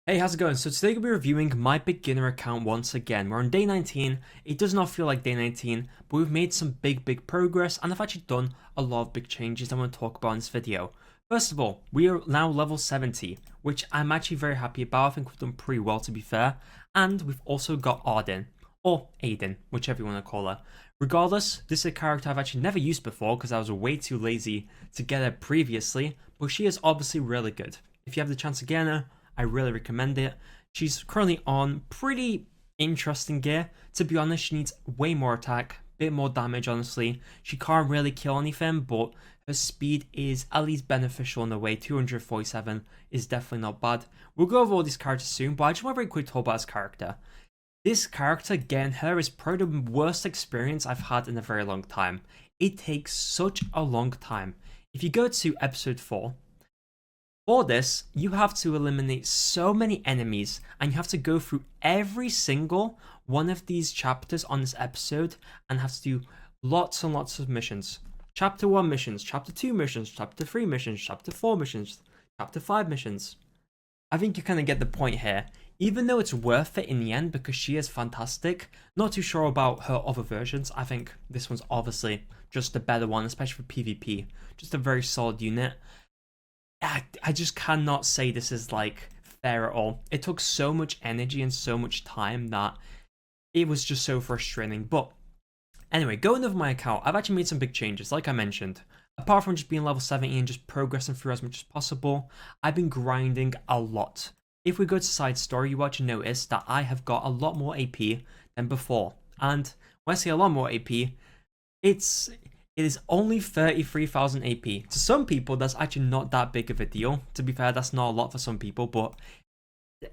Hey, how's it going? So today we'll be reviewing my beginner account once again. We're on day 19. It does not feel like day 19, but we've made some big progress and I've actually done a lot of big changes I want to talk about in this video. First of all, we are now level 70, which I'm actually very happy about. I think we've done pretty well, to be fair. And we've also got Adin, or Adin, whichever you want to call her. Regardless, this is a character I've actually never used before because I was way too lazy to get her previously, but she is obviously really good. If you have the chance to get her, I really recommend it. She's currently on pretty interesting gear. To be honest, she needs way more attack, bit more damage, honestly. She can't really kill anything, but her speed is at least beneficial in a way. 247 is definitely not bad. We'll go over all these characters soon, but I just want to very quickly talk about this character. This character, getting her, is probably the worst experience I've had in a very long time. It takes such a long time. If you go to episode 4, for this, you have to eliminate so many enemies and you have to go through every single one of these chapters on this episode and have to do lots and lots of missions. Chapter 1 missions, Chapter 2 missions, Chapter 3 missions, Chapter 4 missions, Chapter 5 missions. I think you kind of get the point here. Even though it's worth it in the end because she is fantastic, not too sure about her other versions. I think this one's obviously just a better one, especially for PvP. Just a very solid unit. I just cannot say this is like fair at all. It took so much energy and so much time that it was just so frustrating. But anyway, going over my account, I've actually made some big changes, like I mentioned. Apart from just being level 70 and just progressing through as much as possible, I've been grinding a lot. If we go to side story, you actually notice that I have got a lot more AP than before. And when I say a lot more AP, it is only 33,000 AP. To some people, that's actually not that big of a deal. To be fair, that's not a lot for some people, but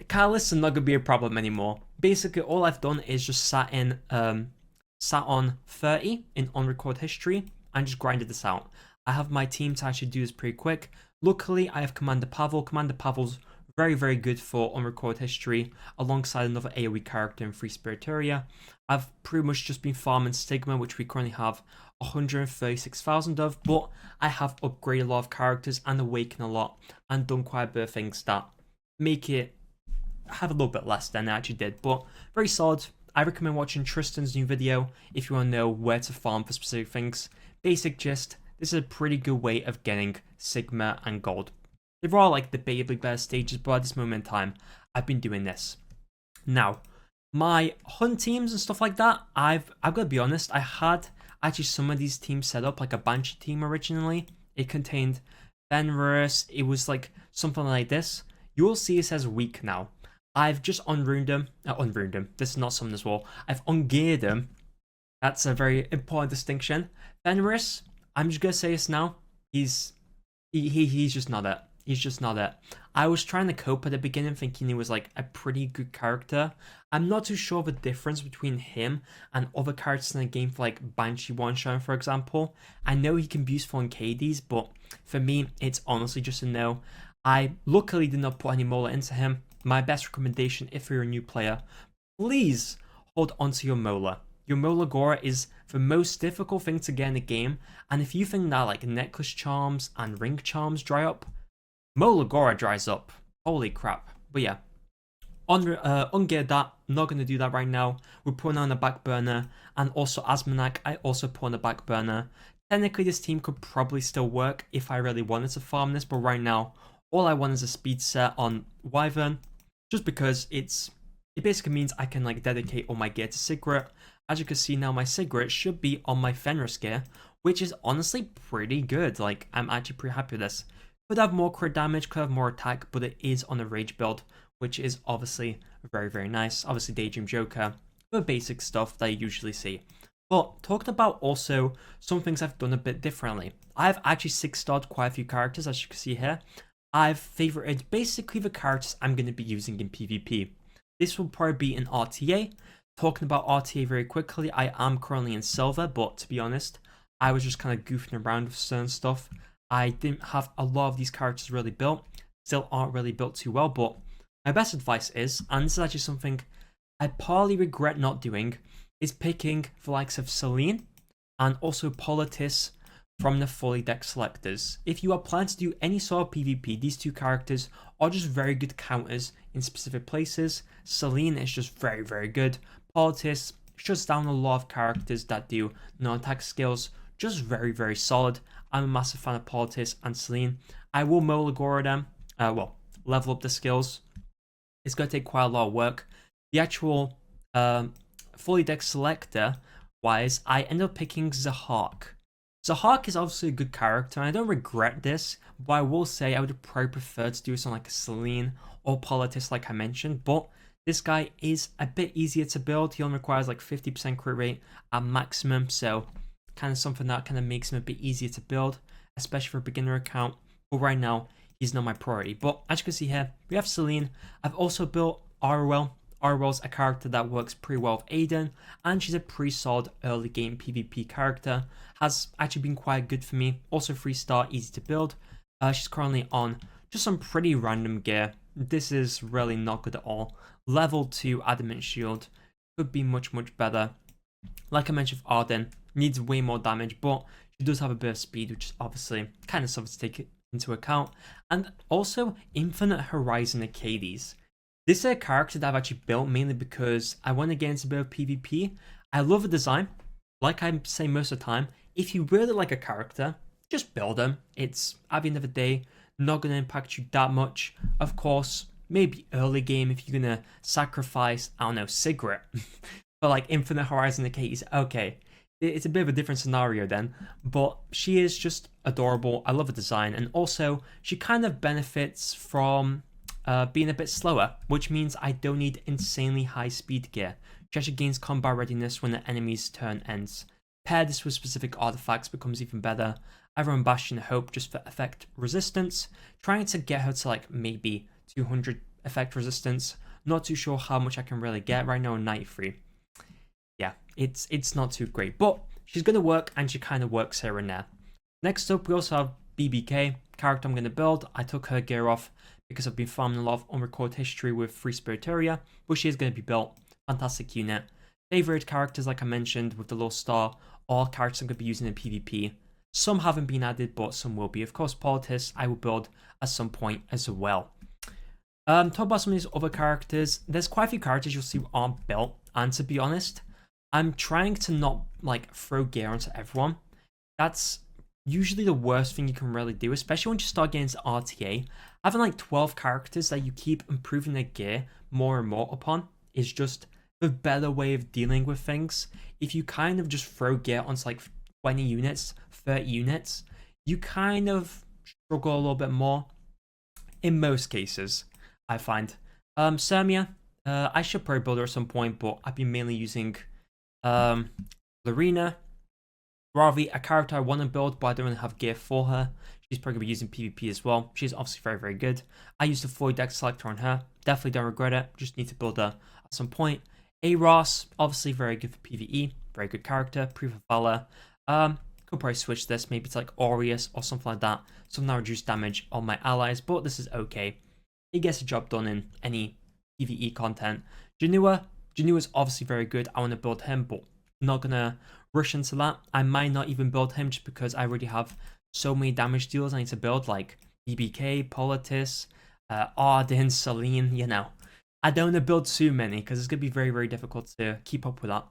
catalysts are not going to be a problem anymore. Basically, all I've done is just sat on 30 in Unrecorded history and just grinded this out. I have my team to actually do this pretty quick. Luckily, I have Commander Pavel. Commander Pavel's very good for Unrecorded history alongside another AoE character in Free Spiritoria. I've pretty much just been farming Stigma, which we currently have 136,000 of, but I have upgraded a lot of characters and awakened a lot and done quite a bit of things that make it have a little bit less than I actually did, but very solid. I recommend watching Tristan's new video if you want to know where to farm for specific things. Basic gist, this is a pretty good way of getting Sigma and Gold. They're all like the debatably better stages, but at this moment in time, I've been doing this. Now, my hunt teams and stuff like that, I've got to be honest, I had actually some of these teams set up, like a Banshee team originally. It contained Fenris, it was like something like this. You will see it says weak now. I've just unruined them. This is not summoned as well. I've ungeared them. That's a very important distinction. Fenris, I'm just gonna say this now. He's just not it. He's just not it. I was trying to cope at the beginning thinking he was like a pretty good character. I'm not too sure of the difference between him and other characters in the game for like Banshee one-shot, for example. I know he can be useful in KDs, but for me, it's honestly just a no. I luckily did not put any Mola into him. My best recommendation if you're a new player, please hold onto your Mola. Your Mola Gora is the most difficult thing to get in the game, and if you think that like necklace charms and ring charms dry up, Mola Gora dries up. Holy crap. But yeah, ungeared that, not going to do that right now. We're putting on the back burner, and also Asmonak, I also put on the back burner. Technically, this team could probably still work if I really wanted to farm this, but right now, all I want is a speed set on Wyvern, just because it basically means I can like dedicate all my gear to Sigrid. As you can see now, my Sigrid should be on my Fenris gear, which is honestly pretty good. Like, I'm actually pretty happy with this. Could have more crit damage, could have more attack, but it is on a rage build, which is obviously very nice. Obviously, Daydream Joker, the basic stuff that you usually see. But talking about also some things I've done a bit differently. I've actually 6-starred quite a few characters, as you can see here. I've favorited basically the characters I'm going to be using in PvP. This will probably be in RTA. Talking about RTA very quickly, I am currently in Silver, but to be honest, I was just kind of goofing around with certain stuff. I didn't have a lot of these characters really built, still aren't really built too well, but my best advice is, and this is actually something I partly regret not doing, is picking the likes of Selene and also Politis from the fully decked selectors. If you are planning to do any sort of PvP, these two characters are just very good counters in specific places. Selene is just very, very good. Politis shuts down a lot of characters that do non-attack skills. Just very, very solid. I'm a massive fan of Politis and Selene. I will Molagora them. Level up the skills. It's going to take quite a lot of work. The actual fully decked selector wise, I end up picking Zahak. Zahak is obviously a good character, and I don't regret this, but I will say I would probably prefer to do this on like a Selene or Politis like I mentioned, but this guy is a bit easier to build. He only requires like 50% crit rate at maximum, so kind of something that kind of makes him a bit easier to build, especially for a beginner account, but right now, he's not my priority. But as you can see here, we have Selene. I've also built ROL. ROL's a character that works pretty well with Adin, and she's a pretty solid early game PvP character. Has actually been quite good for me. Also 3-star, easy to build. She's currently on just some pretty random gear. This is really not good at all. Level 2 Adamant Shield could be much, much better. Like I mentioned with Adin, needs way more damage, but she does have a bit of speed, which is obviously kind of something to take into account. And also Infinite Horizon Acades. This is a character that I've actually built mainly because I want to get into a bit of PvP. I love the design. Like I say most of the time, if you really like a character, just build them. It's, at the end of the day, not going to impact you that much. Of course, maybe early game if you're going to sacrifice, I don't know, Sigrid. But like Infinite Horizon Acades, okay. It's a bit of a different scenario then, but she is just adorable. I love the design, and also she kind of benefits from being a bit slower, which means I don't need insanely high speed gear. She actually gains combat readiness when the enemy's turn ends. Pair this with specific artifacts becomes even better. I run Bastion of Hope just for effect resistance, trying to get her to like maybe 200 effect resistance. Not too sure how much I can really get right now in 93. Yeah, it's not too great, but she's going to work, and she kind of works here and there. Next up, we also have BBK, character I'm going to build. I took her gear off because I've been farming a lot of unrecorded history with Free Spiritaria, but she is going to be built. Fantastic unit. Favorite characters, like I mentioned, with the little star, all characters I'm going to be using in PvP. Some haven't been added, but some will be. Of course, Politis I will build at some point as well. Talk about some of these other characters. There's quite a few characters you'll see aren't built, and to be honest, I'm trying to not like throw gear onto everyone. That's usually the worst thing you can really do, especially when you start getting into RTA. Having like 12 characters that you keep improving their gear more and more upon is just the better way of dealing with things. If you kind of just throw gear onto like 20 units, 30 units, you kind of struggle a little bit more in most cases, I find. Sermia, I should probably build her at some point, but I've been mainly using Lorena, Ravi, a character I want to build, but I don't really have gear for her. She's probably going to be using PvP as well. She's obviously very, very good. I used the fully deck selector on her. Definitely don't regret it. Just need to build her at some point. Aros, obviously very good for PvE. Very good character. Proof of Valor. Could probably switch this maybe to like Aureus or something like that. Something that reduce damage on my allies, but this is okay. It gets the job done in any PvE content. Janua is obviously very good. I want to build him, but not gonna rush into that. I might not even build him just because I already have so many damage deals I need to build, like BBK, Politis, Adin, Selene, you know. I don't want to build too many because it's going to be very, very difficult to keep up with that.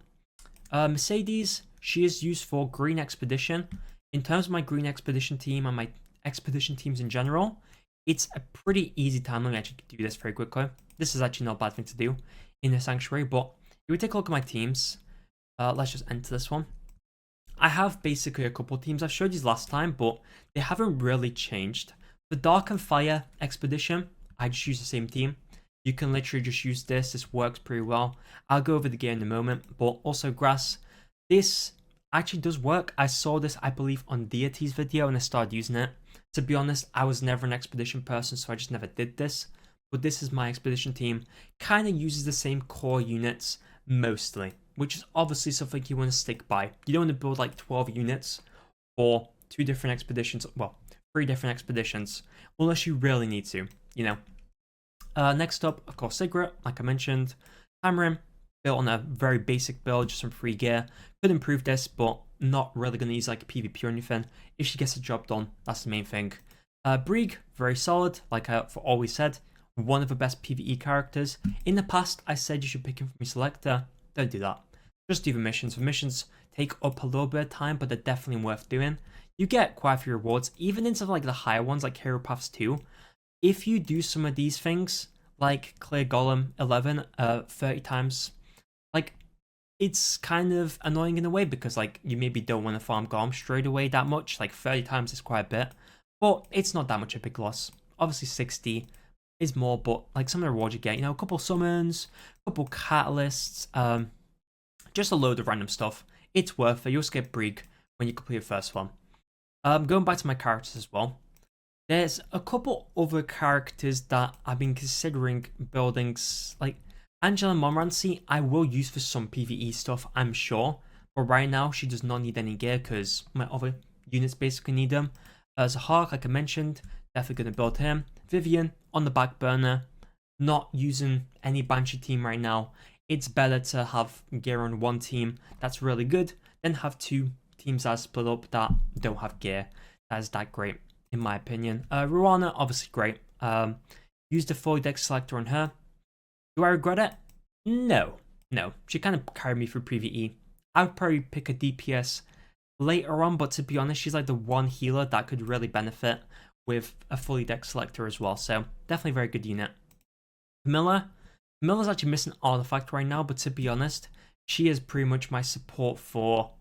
Mercedes, she is used for Green Expedition. In terms of my Green Expedition team and my Expedition teams in general, it's a pretty easy time. Let me actually do this very quickly. This is actually not a bad thing to do in the Sanctuary, but if we take a look at my teams, let's just enter this one. I have basically a couple teams. I've showed you last time, but they haven't really changed. The Dark and Fire Expedition, I just use the same team. You can literally just use this. This works pretty well. I'll go over the gear in a moment, but also Grass. This actually does work. I saw this, I believe, on Deity's video and I started using it. To be honest, I was never an Expedition person, so I just never did this. But this is my Expedition team. Kind of uses the same core units mostly, which is obviously something you want to stick by. You don't want to build like 12 units for 2 different expeditions, well, 3 different expeditions, unless you really need to, you know. Next up, of course, Sigrid, like I mentioned. Tamarin, built on a very basic build, just some free gear. Could improve this, but not really going to use like PvP or anything. If she gets the job done, that's the main thing. Brieg, very solid, like I've always said, one of the best PvE characters. In the past, I said you should pick him from your selector. Don't do that. Just do the missions. The missions take up a little bit of time, but they're definitely worth doing. You get quite a few rewards, even into like the higher ones, like Hero Paths 2. If you do some of these things, like clear Golem 11 30 times, like it's kind of annoying in a way because like you maybe don't want to farm Golem straight away that much. Like 30 times is quite a bit, but it's not that much a big loss. Obviously 60 is more, but like some of the rewards you get, you know, a couple summons, a couple catalysts, just a load of random stuff. It's worth it. You'll skip Brieg when you complete the first one. Going back to my characters as well. There's a couple other characters that I've been considering building, like Angela Montmorency. I will use for some PvE stuff, I'm sure. But right now, she does not need any gear because my other units basically need them. Zahar, like I mentioned, definitely going to build him. Vivian, on the back burner. Not using any Banshee team right now. It's better to have gear on one team that's really good than have two teams that are split up that don't have gear. That is that great, in my opinion. Ruana, obviously great. Used the fully deck selector on her. Do I regret it? No. She kind of carried me through PvE. I would probably pick a DPS later on, but to be honest, she's like the one healer that could really benefit with a fully deck selector as well. So definitely a very good unit. Camilla's actually missing an artifact right now, but to be honest, she is pretty much my support for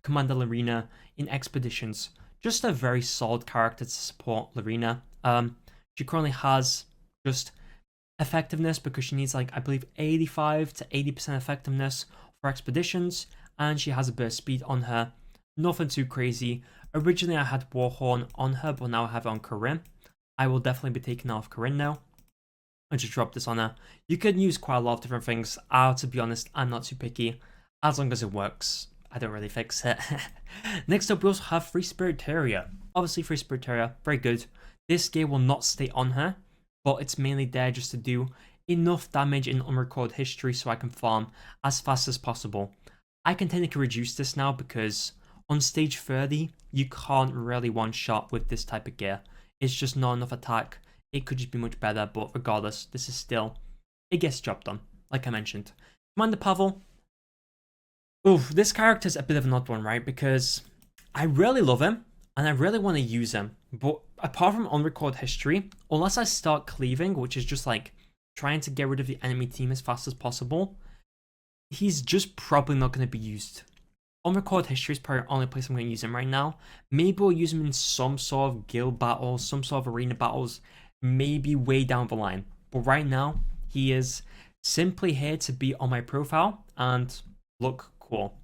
Commander Lorena in expeditions. Just a very solid character to support Lorena. She currently has just effectiveness because she needs like I believe 85 to 80% effectiveness for expeditions, and she has a bit of speed on her. Nothing too crazy. Originally I had Warhorn on her, but now I have it on Corinne. I will definitely be taking off Corinne now. I just dropped this on her. You can use quite a lot of different things. To be honest, I'm not too picky. As long as it works, I don't really fix it. Next up, we also have Free Spirit Terrier. Obviously, Free Spirit Terrier, very good. This gear will not stay on her, but it's mainly there just to do enough damage in Unrecorded history so I can farm as fast as possible. I can technically reduce this now because on stage 30, you can't really one-shot with this type of gear. It's just not enough attack. It could just be much better, but regardless, this is still, it gets the job done, like I mentioned. Commander Pavel. Oof, this character's a bit of an odd one, right? Because I really love him, and I really want to use him. But apart from Unrecorded history, unless I start cleaving, which is just like trying to get rid of the enemy team as fast as possible, he's just probably not going to be used. Unrecorded history is probably the only place I'm going to use him right now. Maybe we'll use him in some sort of guild battles, some sort of arena battles, maybe way down the line. But right now, he is simply here to be on my profile and look cool.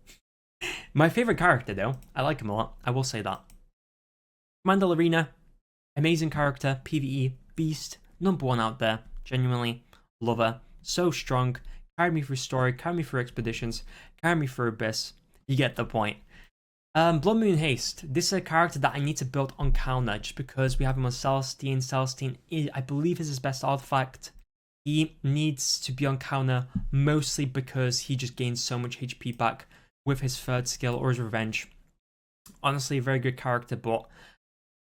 My favorite character though, I like him a lot, I will say that. Commander Lorena, amazing character, PvE, beast, #1 out there, genuinely love her, so strong, carried me through story, carried me through expeditions, carried me through Abyss, you get the point. Moon Haste, this is a character that I need to build on counter just because we have him on Celestine. Celestine, I believe, is his best artifact. He needs to be on counter mostly because he just gains so much HP back with his third skill or his revenge. Honestly, a very good character, but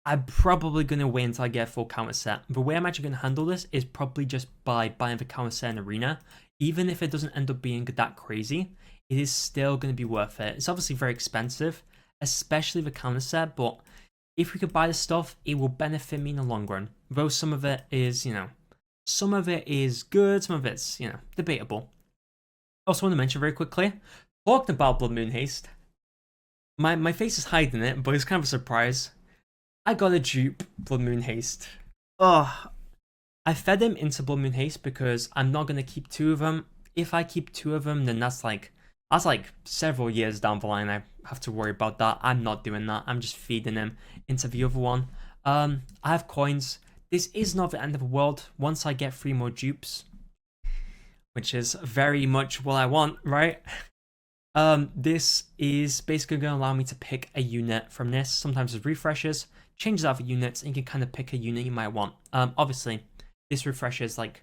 I'm probably going to wait until I get a full counter set. The way I'm actually going to handle this is probably just by buying the counter set in Arena. Even if it doesn't end up being that crazy, it is still going to be worth it. It's obviously very expensive, especially the counter set, but if we could buy the stuff, it will benefit me in the long run. Though some of it is, some of it is good, some of it's, debatable. Also want to mention very quickly, talking about Moon Haste, my face is hiding it, but it's kind of a surprise. I got a dupe Moon Haste. I fed him into Moon Haste because I'm not going to keep 2 of them. If I keep 2 of them, then that's like several years down the line I have to worry about that. I'm not doing that. I'm just feeding him into the other one. I have coins. This is not the end of the world once I get 3 more dupes, which is very much what I want, right? This is basically going to allow me to pick a unit from this. Sometimes it refreshes, changes out the units, and you can kind of pick a unit you might want. Obviously, this refreshes like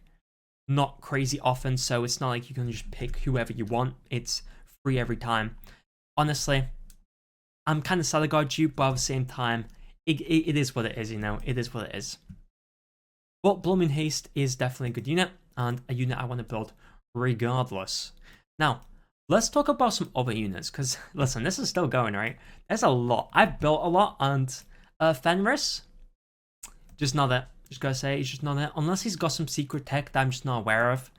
not crazy often, so it's not like you can just pick whoever you want. It's free every time. Honestly, I'm kind of sad I got Dupe, but at the same time, it is what it is, you know? It is what it is. But Moon Haste is definitely a good unit, and a unit I want to build regardless. Now, let's talk about some other units, because, listen, this is still going, right? There's a lot. I've built a lot, and Fenris, just not it. Just gotta say, he's just not it. Unless he's got some secret tech that I'm just not aware of,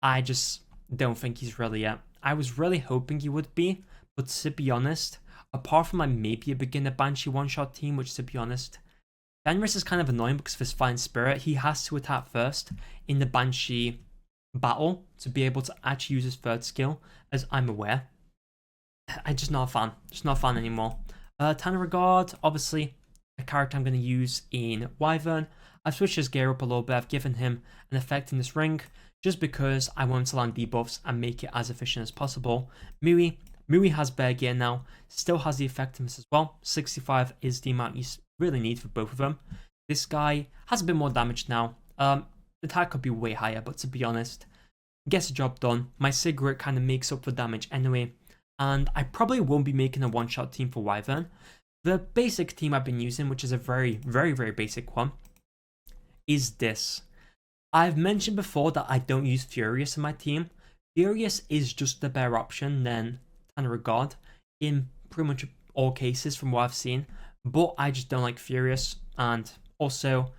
I just don't think he's really it. I was really hoping he would be, but to be honest, apart from like maybe a beginner Banshee one-shot team, which to be honest, Fenris is kind of annoying because of his fine spirit. He has to attack first in the Banshee battle to be able to actually use his third skill, as I'm aware. I'm just not a fan. Just not a fan anymore. Unrecorded, obviously, a character I'm going to use in Wyvern. I've switched his gear up a little bit. I've given him an effect in this ring just because I want to land debuffs and make it as efficient as possible. Mui has bear gear now, still has the effectiveness as well. 65 is the amount you really need for both of them. This guy has a bit more damage now. The attack could be way higher, but to be honest, gets the job done. My cigarette kind of makes up for damage anyway, and I probably won't be making a one-shot team for Wyvern. The basic team I've been using, which is a very, very, very basic one, is this. I've mentioned before that I don't use Furious in my team. Furious is just the better option than Unrecorded in pretty much all cases from what I've seen, but I just don't like Furious, and also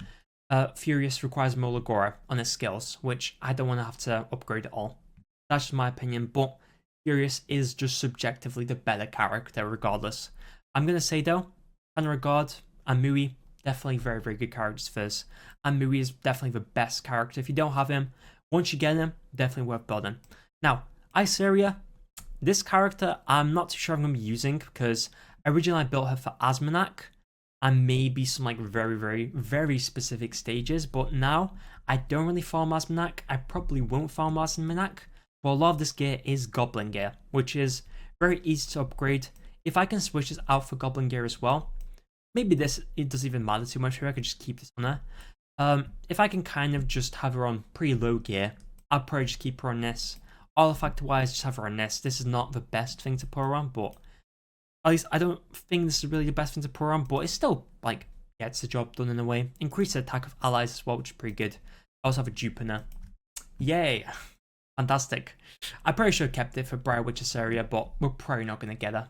Furious requires Molagora on his skills, which I don't want to have to upgrade at all. That's just my opinion, but Furious is just subjectively the better character regardless. I'm going to say though, Unrecorded and Mui, definitely very, very good characters for us. And Mui is definitely the best character. If you don't have him, once you get him, definitely worth building. Now, Iceria, this character I'm not too sure I'm going to be using because originally I built her for Asmonak and maybe some like very, very, very specific stages. But now I don't really farm Asmonak. I probably won't farm Asmonak. But a lot of this gear is Goblin gear, which is very easy to upgrade. If I can switch this out for Goblin gear as well, maybe it doesn't even matter too much here. I could just keep this on her. If I can kind of just have her on pretty low gear, I'll probably just keep her on this. Artifact wise, just have her on this. This is not the best thing to put her on, but at least I don't think this is really the best thing to put her on, but it's still like gets the job done in a way. Increase the attack of allies as well, which is pretty good. I also have a dupe in her. Yay! Fantastic. I probably should have kept it for Briar Witch's area, but we're probably not going to get her.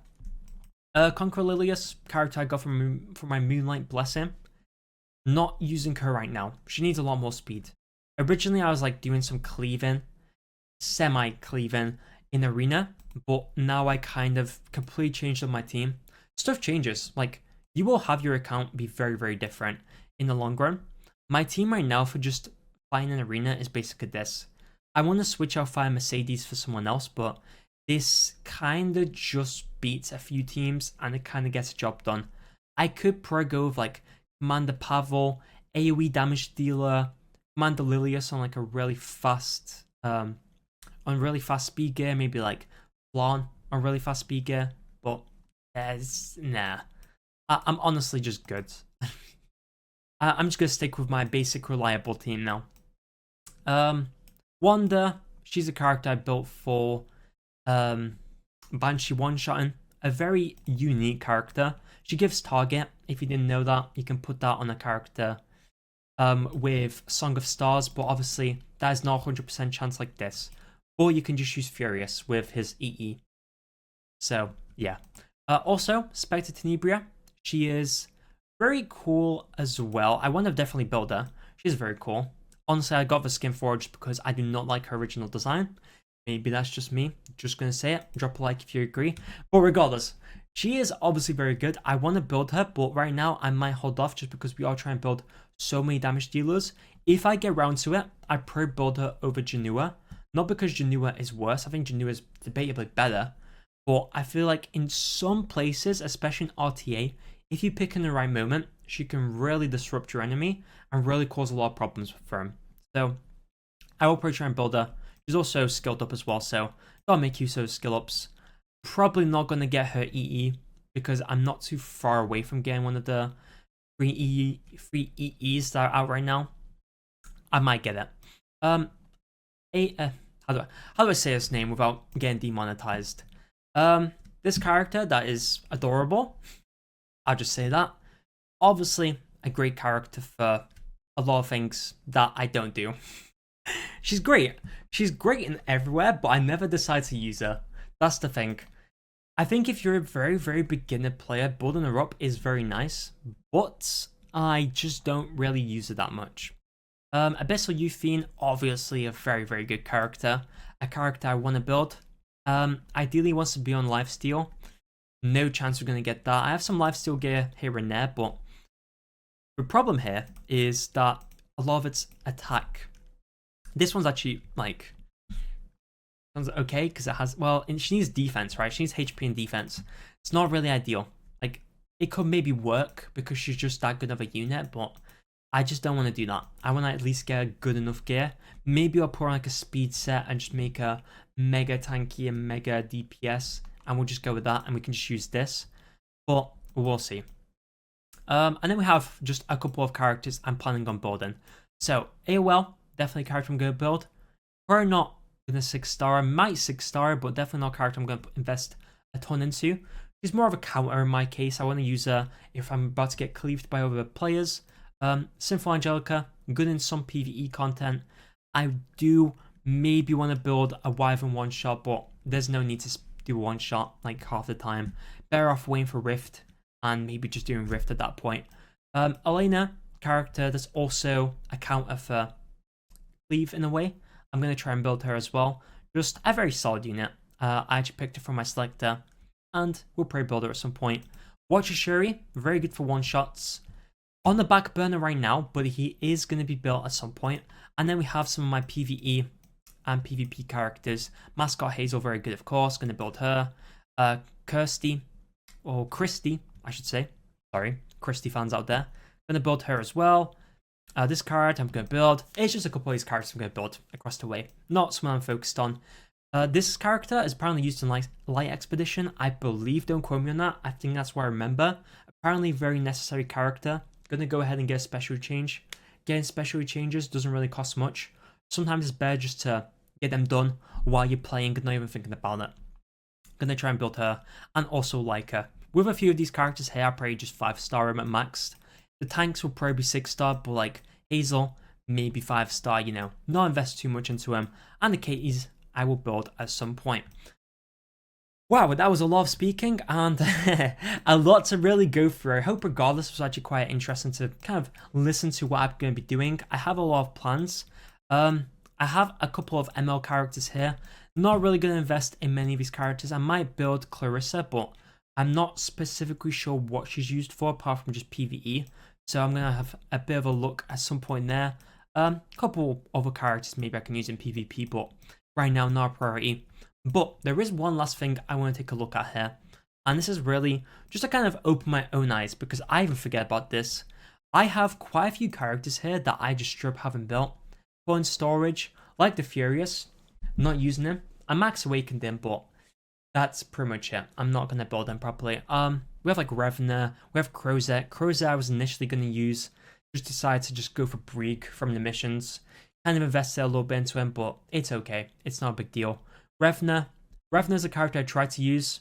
Conqueror Lilius, character I got from my Moonlight, bless him. Not using her right now. She needs a lot more speed. Originally, I was like doing some cleaving, semi-cleaving in Arena, but now I kind of completely changed up my team. Stuff changes. Like, you will have your account be very, very different in the long run. My team right now for just flying in Arena is basically this. I want to switch out Fire Mercedes for someone else, but this kind of just beats a few teams and it kind of gets the job done. I could probably go with like Commander Pavel, AoE damage dealer, Commander Lilius on like a really fast, speed gear, maybe like Flan on really fast speed gear, but nah. I'm honestly just good. I'm just gonna stick with my basic reliable team now. Wanda, she's a character I built for Banshee one-shotting, a very unique character. She gives target. If you didn't know that, you can put that on a character with Song of Stars, but obviously that is not 100% chance like this. Or you can just use Furious with his EE. So, yeah. Also, Spectre Tenebria, she is very cool as well. I want to definitely build her. She's very cool. Honestly, I got the skin for her just because I do not like her original design. Maybe that's just me. Just gonna say it. Drop a like if you agree. But regardless, she is obviously very good. I want to build her, but right now I might hold off just because we are trying to build so many damage dealers. If I get around to it, I probably build her over Janua. Not because Janua is worse. I think Janua is debatably better. But I feel like in some places, especially in RTA, if you pick in the right moment, she can really disrupt your enemy and really cause a lot of problems for him. So I will probably try and build her. She's also skilled up as well, so gotta make use of those skill ups. Probably not gonna get her EE because I'm not too far away from getting one of the free EEs that are out right now. I might get it. How do I say his name without getting demonetized? this character that is adorable. I'll just say that. Obviously, a great character for a lot of things that I don't do. She's great. She's great in everywhere, but I never decide to use her. That's the thing. I think if you're a very, very beginner player, building her up is very nice, but I just don't really use her that much. Abyssal Youthfiend, obviously a very, very good character. A character I want to build. Ideally wants to be on lifesteal. No chance we're going to get that. I have some lifesteal gear here and there, but the problem here is that a lot of its attack. This one's actually like okay because it has, well, she needs defense, right? She needs HP and defense. It's not really ideal. Like, it could maybe work because she's just that good of a unit, but I just don't want to do that. I want to at least get a good enough gear. Maybe I'll put on like a speed set and just make a mega tanky and mega DPS, and we'll just go with that, and we can just use this. But we'll see. And then we have just a couple of characters I'm planning on building. So AOL, definitely a character I'm going to build. Probably not going to 6-star, might 6-star, but definitely not a character I'm going to invest a ton into. She's more of a counter in my case. I want to use her if I'm about to get cleaved by other players. Sinful Angelica, good in some PvE content. I do maybe want to build a Wyvern one-shot, but there's no need to do one-shot like half the time. Better off waiting for Rift and maybe just doing Rift at that point. Elena, character that's also a counter for Cleave in a way. I'm going to try and build her as well. Just a very solid unit. I actually picked her from my selector, and we'll probably build her at some point. Watcher Shuri, very good for one-shots. On the back burner right now, but he is going to be built at some point. And then we have some of my PvE and PvP characters. Mascot Hazel, very good, of course. Going to build her. Kirsty, or Christy, I should say. Sorry, Christy fans out there. Going to build her as well. This card I'm going to build. It's just a couple of these characters I'm going to build across the way. Not someone I'm focused on. This character is apparently used in Light Expedition. I believe, don't quote me on that. I think that's what I remember. Apparently very necessary character. Going to go ahead and get a special change. Getting special changes doesn't really cost much. Sometimes it's better just to get them done while you're playing and not even thinking about it. Going to try and build her and also like her. With a few of these characters here, I'll probably just 5-star them at max. The tanks will probably be 6-star, but like Hazel, maybe 5-star, you know. Not invest too much into him. And the Katies, I will build at some point. Wow, that was a lot of speaking and a lot to really go through. I hope regardless it was actually quite interesting to kind of listen to what I'm going to be doing. I have a lot of plans. I have a couple of ML characters here. Not really going to invest in many of these characters. I might build Clarissa, but I'm not specifically sure what she's used for apart from just PvE. So I'm going to have a bit of a look at some point there. Couple other characters maybe I can use in PvP, but right now not a priority. But there is one last thing I want to take a look at here. And this is really just to kind of open my own eyes because I even forget about this. I have quite a few characters here that I just straight up haven't built. Put in storage, like the Furious, not using them. I max awakened them, but that's pretty much it. I'm not going to build them properly. We have like Revner, we have Crozet. Crozet I was initially going to use, just decided to just go for Brig from the missions. Kind of invested a little bit into him, but it's okay. It's not a big deal. Revner's a character I tried to use.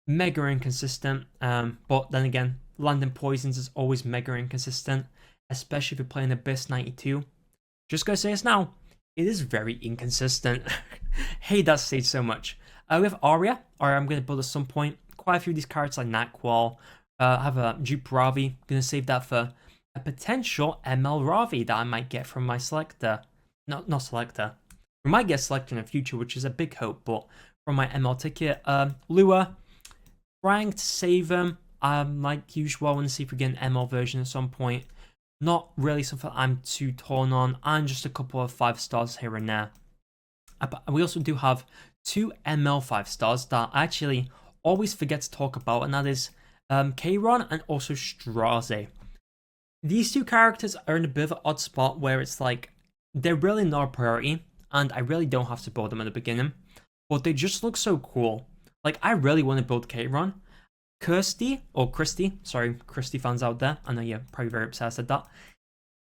Mega inconsistent, but then again, landing poisons is always mega inconsistent, especially if you're playing Abyss 92. Just gonna say this now, it is very inconsistent. Hate that stage so much. We have Arya I'm gonna build at some point. Quite a few of these characters like Nakwal. I have a Dupe Ravi, gonna save that for a potential ML Ravi that I might get from my selector. Not selector. We might get selector in the future, which is a big hope, but from my ML ticket, Lua, trying to save him. Like usual, I want to see if we get an ML version at some point. Not really something I'm too torn on, and just a couple of 5-stars here and there. We also do have 2 ML 5-stars that I actually always forget to talk about, and that is Kayron and also Straze. These 2 characters are in a bit of an odd spot where it's like, they're really not a priority, and I really don't have to build them at the beginning, but they just look so cool. Like, I really want to build Kayron. Christy fans out there. I know you're probably very upset I said that.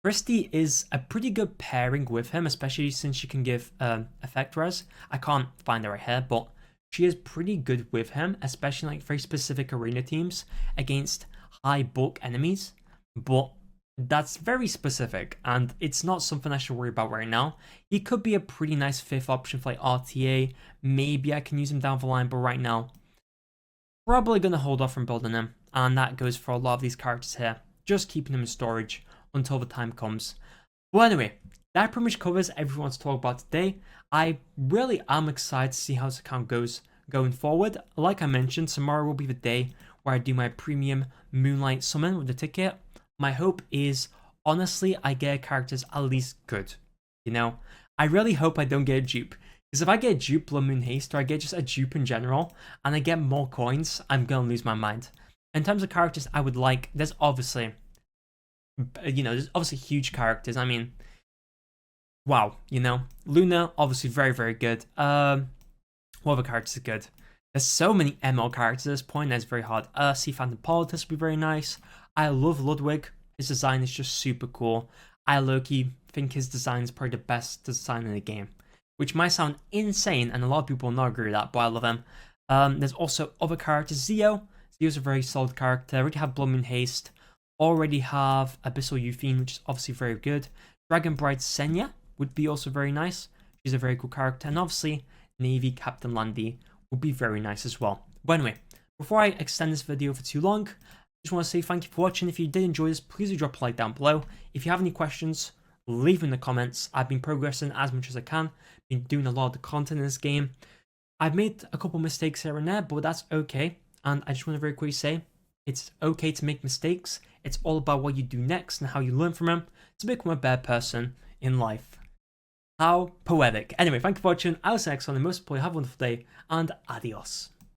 Christy is a pretty good pairing with him, especially since she can give effect res. I can't find her right here, but she is pretty good with him, especially like very specific arena teams against high bulk enemies. But that's very specific, and it's not something I should worry about right now. He could be a pretty nice 5th option for like RTA. Maybe I can use him down the line, but right now, probably going to hold off from building him. And that goes for a lot of these characters here. Just keeping them in storage until the time comes. Well, anyway, that pretty much covers everything I want to talk about today. I really am excited to see how this account goes going forward. Like I mentioned, tomorrow will be the day where I do my premium Moonlight summon with the ticket. My hope is, honestly, I get characters at least good. You know, I really hope I don't get a dupe. Because if I get a dupe below Moon Haste, or I get just a dupe in general, and I get more coins, I'm going to lose my mind. In terms of characters I would like, there's obviously, there's obviously huge characters. I mean, wow, Luna, obviously very, very good. What other characters are good? There's so many ML characters at this point, that's very hard. Sea Phantom Politis would be very nice. I love Ludwig. His design is just super cool. I low-key think his design is probably the best design in the game, which might sound insane, and a lot of people will not agree with that, but I love him. There's also other characters. Zeo's a very solid character. I already have Blood Moon Haste. Already have Abyssal Euphine, which is obviously very good. Dragon Bride Senya would be also very nice. She's a very cool character. And obviously, Navy Captain Landy would be very nice as well. But anyway, before I extend this video for too long, I just want to say thank you for watching. If you did enjoy this, please do drop a like down below. If you have any questions, leave them in the comments. I've been progressing as much as I can. Been doing a lot of the content in this game. I've made a couple mistakes here and there, but that's okay. And I just want to very quickly say, it's okay to make mistakes. It's all about what you do next and how you learn from them to become a better person in life. How poetic. Anyway, thank you for watching. I'll see you next on the most. Have a wonderful day, and adios.